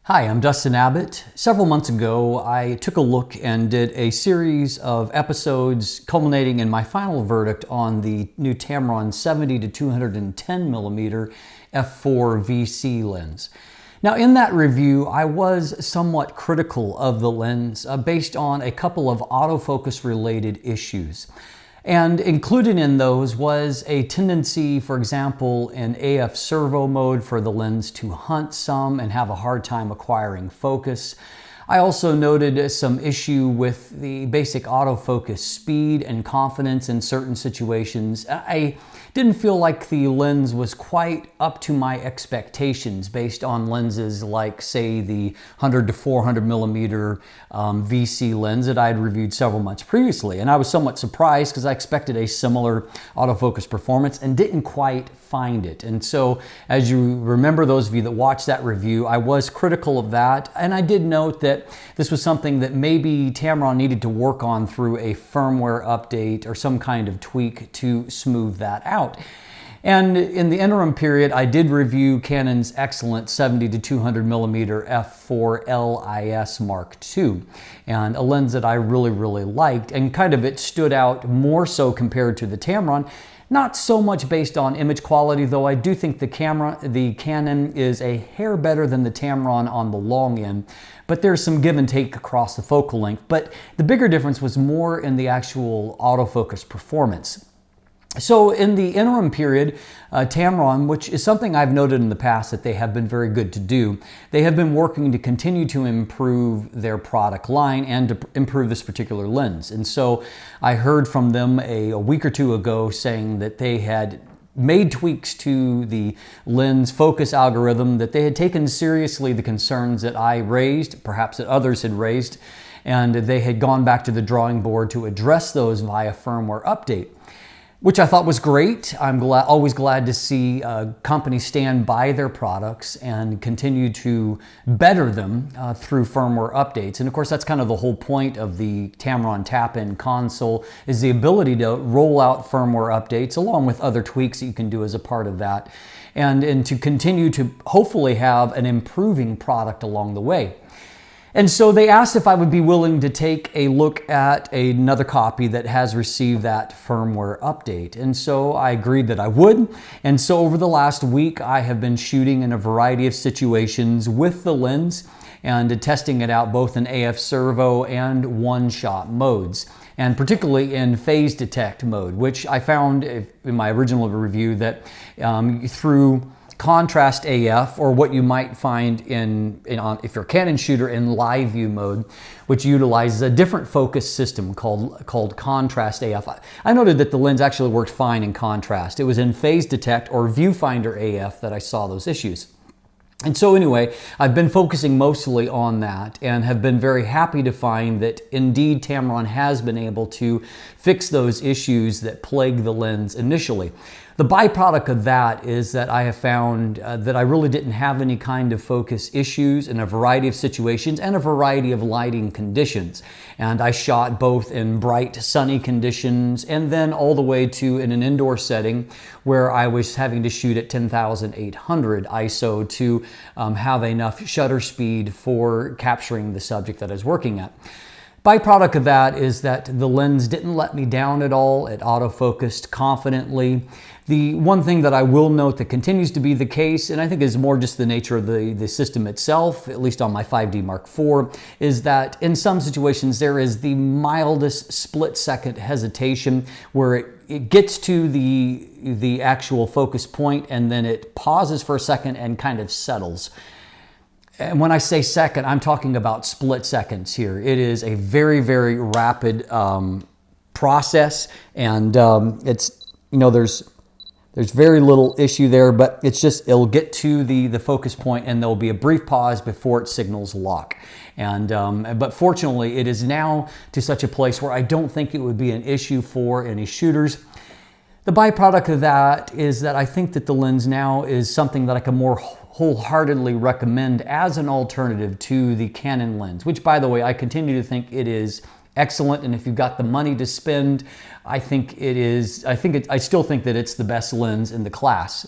Hi, I'm Dustin Abbott. Several months ago, I took a look and did a series of episodes culminating in my final verdict on the new Tamron 70-210mm f4 VC lens. Now, in that review, I was somewhat critical of the lens based on a couple of autofocus related issues. And included in those was a tendency, for example, in AF servo mode for the lens to hunt some and have a hard time acquiring focus. I also noted some issue with the basic autofocus speed and confidence in certain situations. I didn't feel like the lens was quite up to my expectations based on lenses like, say, the 100 to 400 millimeter VC lens that I had reviewed several months previously. And I was somewhat surprised because I expected a similar autofocus performance and didn't quite find it. And so, as you remember, those of you that watched that review, I was critical of that. And I did note that this was something that maybe Tamron needed to work on through a firmware update or some kind of tweak to smooth that out. And in the interim period, I did review Canon's excellent 70-200mm f4 LIS Mark II, and a lens that I really liked, and kind of it stood out more so compared to the Tamron. Not so much based on image quality, though I do think the Canon is a hair better than the Tamron on the long end, but there's some give and take across the focal length. But the bigger difference was more in the actual autofocus performance. So in the interim period, Tamron, which is something I've noted in the past that they have been very good to do, they have been working to continue to improve their product line and to improve this particular lens. And so I heard from them a week or two ago saying that they had made tweaks to the lens focus algorithm, that they had taken seriously the concerns that I raised, perhaps that others had raised, and they had gone back to the drawing board to address those via firmware update, which I thought was great. I'm always glad to see companies stand by their products and continue to better them through firmware updates. And of course, that's kind of the whole point of the Tamron tap-in console, is the ability to roll out firmware updates along with other tweaks that you can do as a part of that, and to continue to hopefully have an improving product along the way. And so they asked if I would be willing to take a look at another copy that has received that firmware update. And so I agreed that I would. And so over the last week, I have been shooting in a variety of situations with the lens and testing it out both in AF servo and one-shot modes, and particularly in phase detect mode, which I found in my original review that through contrast AF, or what you might find if you're a Canon shooter in live view mode, which utilizes a different focus system called contrast AF. I noted that the lens actually worked fine in contrast. It was in phase detect or viewfinder AF that I saw those issues. And so anyway, I've been focusing mostly on that and have been very happy to find that indeed Tamron has been able to fix those issues that plagued the lens initially. The byproduct of that is that I have found that I really didn't have any kind of focus issues in a variety of situations and a variety of lighting conditions. And I shot both in bright sunny conditions and then all the way to in an indoor setting where I was having to shoot at 10,800 ISO to have enough shutter speed for capturing the subject that I was working at. Byproduct of that is that the lens didn't let me down at all. It autofocused confidently. The one thing that I will note that continues to be the case, and I think is more just the nature of the system itself, at least on my 5D Mark IV, is that in some situations there is the mildest split-second hesitation where it gets to the actual focus point and then it pauses for a second and kind of settles. And when I say second, I'm talking about split seconds here. It is a very rapid process, and it's, you know, there's very little issue there, but it's just, it'll get to the focus point and there'll be a brief pause before it signals lock. And but fortunately, it is now to such a place where I don't think it would be an issue for any shooters. The byproduct of that is that I think that the lens now is something that I can more wholeheartedly recommend as an alternative to the Canon lens, which, by the way, I continue to think it is excellent. And if you've got the money to spend, I think it is. I still think that it's the best lens in the class.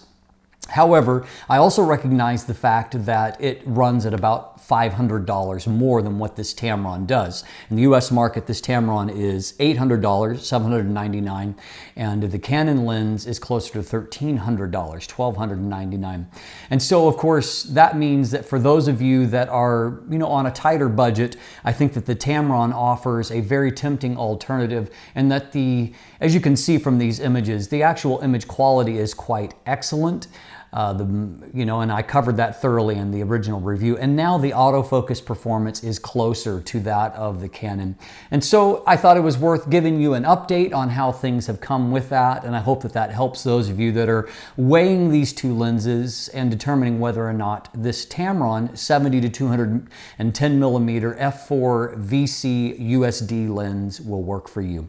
However, I also recognize the fact that it runs at about $500 more than what this Tamron does. In the US market, this Tamron is $800, $799, and the Canon lens is closer to $1,300, $1,299. And so, of course, that means that for those of you that are, on a tighter budget, I think that the Tamron offers a very tempting alternative, and that as you can see from these images, the actual image quality is quite excellent. And I covered that thoroughly in the original review. And now the autofocus performance is closer to that of the Canon. And so I thought it was worth giving you an update on how things have come with that. And I hope that that helps those of you that are weighing these two lenses and determining whether or not this Tamron 70-210mm f4 VC USD lens will work for you.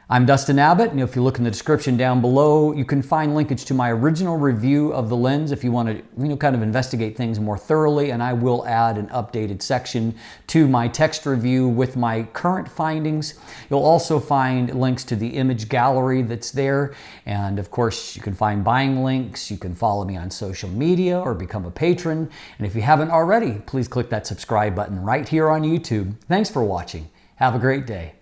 I'm Dustin Abbott, and if you look in the description down below, you can find linkage to my original review of the lens if you want to kind of investigate things more thoroughly, and I will add an updated section to my text review with my current findings. You'll also find links to the image gallery that's there, and of course you can find buying links. You can follow me on social media or become a patron, and if you haven't already, please click that subscribe button right here on YouTube. Thanks for watching. Have a great day.